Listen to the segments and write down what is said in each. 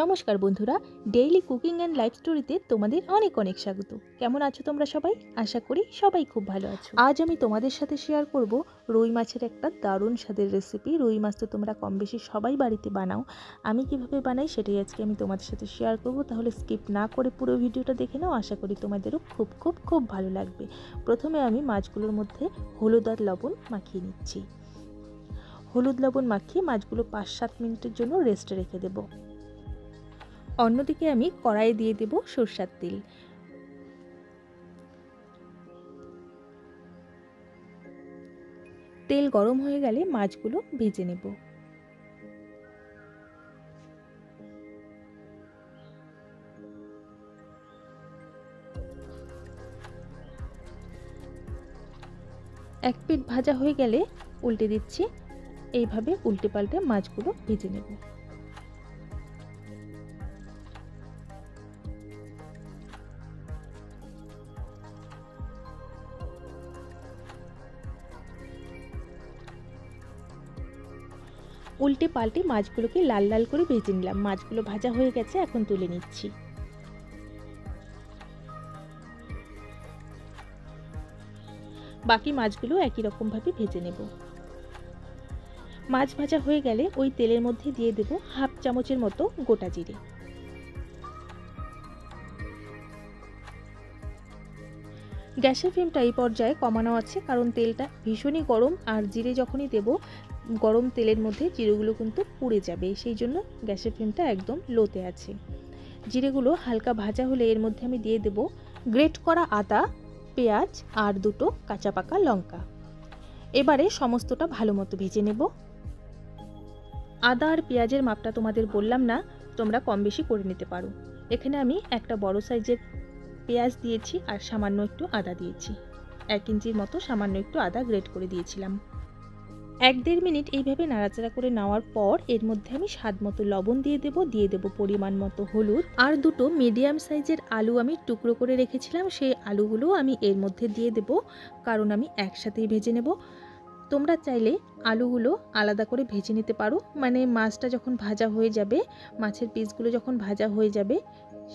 নমস্কার বন্ধুরা, daily cooking and life স্টোরিতে তোমাদের অনেক অনেক স্বাগত। কেমন আছো তোমরা সবাই? আশা করি সবাই খুব ভালো আছো। আজ আমি তোমাদের সাথে শেয়ার করব রুই মাছের একটা দারুণ স্বাদের রেসিপি। রুই মাছ তো তোমরা কম বেশি সবাই বাড়িতে বানাও। আমি কিভাবে বানাই সেটাই আজকে আমি তোমাদের সাথে শেয়ার করব। তাহলে স্কিপ না করে পুরো ভিডিওটা দেখে নাও। আশা করি তোমাদেরও খুব খুব খুব ভালো লাগবে। প্রথমে আমি মাছগুলোর মধ্যে হলুদ আর লবণ মাখিয়ে নিচ্ছি। হলুদ লবণ মাখিয়ে মাছগুলো 5-7 মিনিটের জন্য রেস্টে রেখে দেবো। অন্যদিকে আমি কড়াইয়ে দিয়ে দেব সরষের তেল। তেল গরম হয়ে গেলে মাছগুলো ভেজে নেব। এক পিঠ ভাজা হয়ে গেলে উল্টে দিচ্ছি। এইভাবে উল্টে পাল্টে মাছগুলো ভেজে নেব। উল্টে পাল্টে মাছগুলোকে লাল লাল করে ভেজে নিলাম। মাছগুলো ভাজা হয়ে গেছে, এখন তুলে নিচ্ছি। বাকি মাছগুলো একই রকম ভাবে ভেজে নেব। মাছ ভাজা হয়ে গেলে ওই তেলের মধ্যে দিয়ে দেব হাফ চামচের মতো গোটা জিরে। গ্যাসের ফ্লেমটা এই পর্যায়ে কমানো আছে, কারণ তেলটা ভীষণই গরম, আর জিরে যখনই দেব গরম তেলের মধ্যে জিরেগুলো কিন্তু পুড়ে যাবে, সেই জন্য গ্যাসের ফ্লেমটা একদম লোতে আছে। জিরেগুলো হালকা ভাজা হলে এর মধ্যে আমি দিয়ে দেব গ্রেট করা আদা, পেঁয়াজ আর দুটো কাঁচা পাকা লঙ্কা। এবারে সমস্তটা ভালো মতো ভেজে নেব। আদা আর পেঁয়াজের মাপটা তোমাদের বললাম না, তোমরা কম বেশি করে নিতে পারো। এখানে আমি একটা বড় সাইজের পেঁয়াজ দিয়েছি আর সামান্য একটু আদা দিয়েছি। 1 ইঞ্চির মতো সামান্য একটু আদা গ্রেট করে দিয়েছিলাম। 1-1.5 মিনিট এইভাবে নাড়াচাড়া করে নেওয়ার পর এর মধ্যে আমি স্বাদ মতো লবণ দিয়ে দেব পরিমাণ মতো হলুদ, আর দুটো মিডিয়াম সাইজের আলু আমি টুকরো করে রেখেছিলাম, সেই আলুগুলো আমি এর মধ্যে দিয়ে দেব, কারণ আমি একসাথেই ভেজে নেব। তোমরা চাইলে আলুগুলো আলাদা করে ভেজে নিতে পারো, মানে মাছটা যখন ভাজা হয়ে যাবে, মাছের পিসগুলো যখন ভাজা হয়ে যাবে,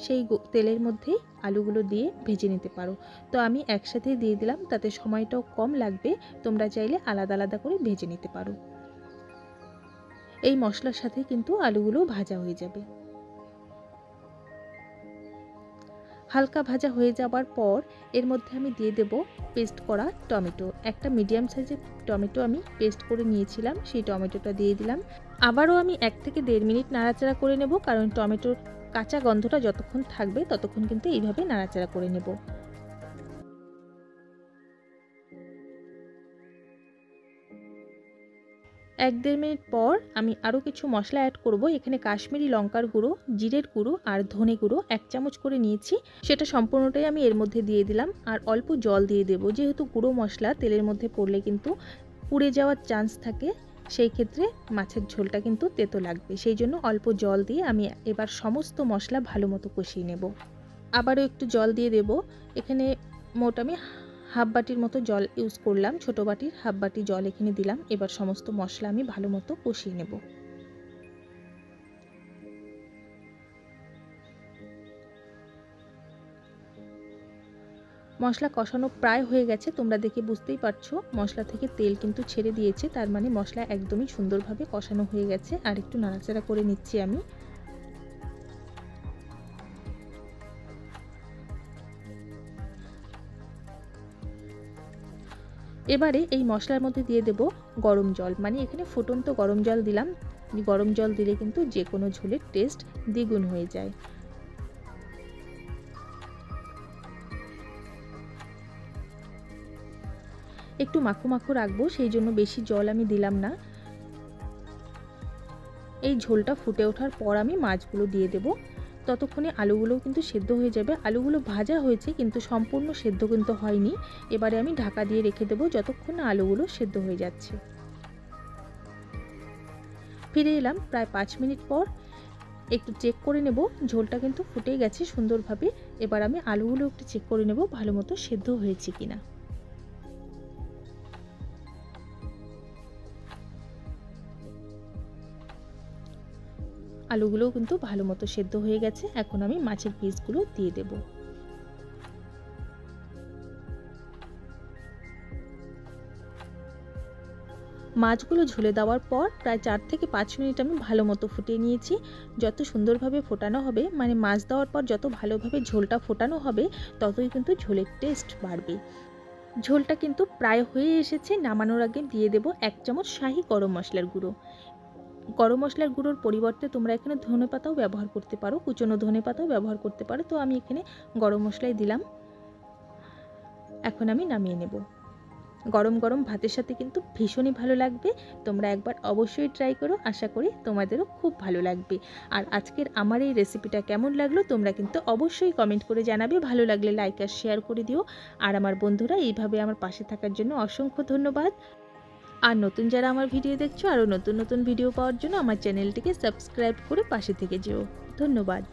সেই তেলের মধ্যেই আলুগুলো দিয়ে ভেজে নিতে পারো। তো আমি একসাথেই দিয়ে দিলাম, তাতে সময়টাও কম লাগবে। তোমরা চাইলে আলাদা আলাদা করে ভেজে নিতে পারো। এই মশলার সাথে কিন্তু আলুগুলো ভাজা হয়ে যাবে। হালকা ভাজা হয়ে যাবার পর এর মধ্যে আমি দিয়ে দেব পেস্ট করা টমেটো। একটা মিডিয়াম সাইজের টমেটো আমি পেস্ট করে নিয়েছিলাম, সেই টমেটোটা দিয়ে দিলাম। আবারও আমি 1 থেকে 1.5 মিনিট নাড়াচাড়া করে নেব, কারণ টমেটোর কাঁচা গন্ধটা যতক্ষণ থাকবে ততক্ষণ কিন্তু এইভাবে নাড়াচাড়া করে নেব। 1-1.5 মিনিট পর আমি আরও কিছু মশলা অ্যাড করব। এখানে কাশ্মীরি লঙ্কার গুঁড়ো, জিরের গুঁড়ো আর ধনে গুঁড়ো 1 চামচ করে নিয়েছি, সেটা সম্পূর্ণটাই আমি এর মধ্যে দিয়ে দিলাম। আর অল্প জল দিয়ে দেব, যেহেতু গুঁড়ো মশলা তেলের মধ্যে পড়লে কিন্তু পুড়ে যাওয়ার চান্স থাকে, সেই ক্ষেত্রে মাছের ঝোলটা কিন্তু তেতো লাগবে, সেই জন্য অল্প জল দিয়ে আমি এবার সমস্ত মশলা ভালো মতো কষিয়ে নেব। আবারও একটু জল দিয়ে দেব। এখানে মোট আমি হাফ বাটির মতো জল ইউজ করলাম, ছোটো বাটির হাফ বাটি জল এখানে দিলাম। এবার সমস্ত মশলা আমি ভালো মতো কষিয়ে নেব। মশলা কষানো প্রায় হয়ে গেছে, তোমরা দেখে বুঝতেই পারছো মশলা থেকে তেল কিন্তু ছেড়ে দিয়েছে, তার মানে মশলা একদমই সুন্দরভাবে কষানো হয়ে গেছে। আর একটু নাড়াচাড়া করে নিচ্ছি আমি। এবারে এই মশলার মধ্যে দিয়ে দেব গরম জল, মানে এখানে ফুটন্ত গরম জল দিলাম। গরম জল দিলে কিন্তু যে কোনো ঝোলের টেস্ট দ্বিগুণ হয়ে যায়। একটু মাখো মাখো রাখবো, সেই জন্য বেশি জল আমি দিলাম না। এই ঝোলটা ফুটে ওঠার পর আমি মাছগুলো দিয়ে দেব। ততক্ষণে আলুগুলোও কিন্তু সেদ্ধ হয়ে যাবে। আলুগুলো ভাজা হয়েছে কিন্তু সম্পূর্ণ সেদ্ধ কিন্তু হয়নি। এবারে আমি ঢাকা দিয়ে রেখে দেবো যতক্ষণ না আলুগুলো সেদ্ধ হয়ে যাচ্ছে। ফিরে এলাম প্রায় 5 মিনিট পর। একটু চেক করে নেব, ঝোলটা কিন্তু ফুটেই গেছে সুন্দরভাবে। এবার আমি আলুগুলো একটু চেক করে নেব ভালো মতো সেদ্ধ হয়েছে কিনা। আলুগুলোও কিন্তু ভালো মতো সেদ্ধ হয়ে গেছে। এখন আমি মাছের পিসগুলো দিয়ে দেব। মাছগুলো ঝুলে দেওয়ার পর প্রায় 4 থেকে 5 মিনিট আমি ভালো মতো ফুটিয়ে নিয়েছি। যত সুন্দরভাবে ফোটানো হবে, মানে মাছ দেওয়ার পর যত ভালোভাবে ঝোলটা ফোটানো হবে, ততই কিন্তু ঝোলের টেস্ট বাড়বে। ঝোলটা কিন্তু প্রায় হয়ে এসেছে। নামানোর আগে দিয়ে দেব 1 চামচ শাহি গরম মশলার গুঁড়ো। গরম মশলার গুঁড়োর পরিবর্তে তোমরা এখানে ধনেপাতাও ব্যবহার করতে পারো, কুচনো ধনেপাতাও ব্যবহার করতে পারো। তো আমি এখানে গরম মশলাই দিলাম। এখন আমি নামিয়ে নেব। গরম গরম ভাতের সাথে কিন্তু ভীষণই ভালো লাগবে। তোমরা একবার অবশ্যই ট্রাই করো, আশা করি তোমাদেরও খুব ভালো লাগবে। আর আজকের আমার এই রেসিপিটা কেমন লাগলো তোমরা কিন্তু অবশ্যই কমেন্ট করে জানাবে। ভালো লাগলে লাইক আর শেয়ার করে দিও। আর আমার বন্ধুরা এইভাবে আমার পাশে থাকার জন্য অসংখ্য ধন্যবাদ। আর নতুন যারা আমার ভিডিও দেখছো, আরও নতুন নতুন ভিডিও পাওয়ার জন্য আমার চ্যানেলটিকে সাবস্ক্রাইব করে পাশে থেকে যেও। ধন্যবাদ।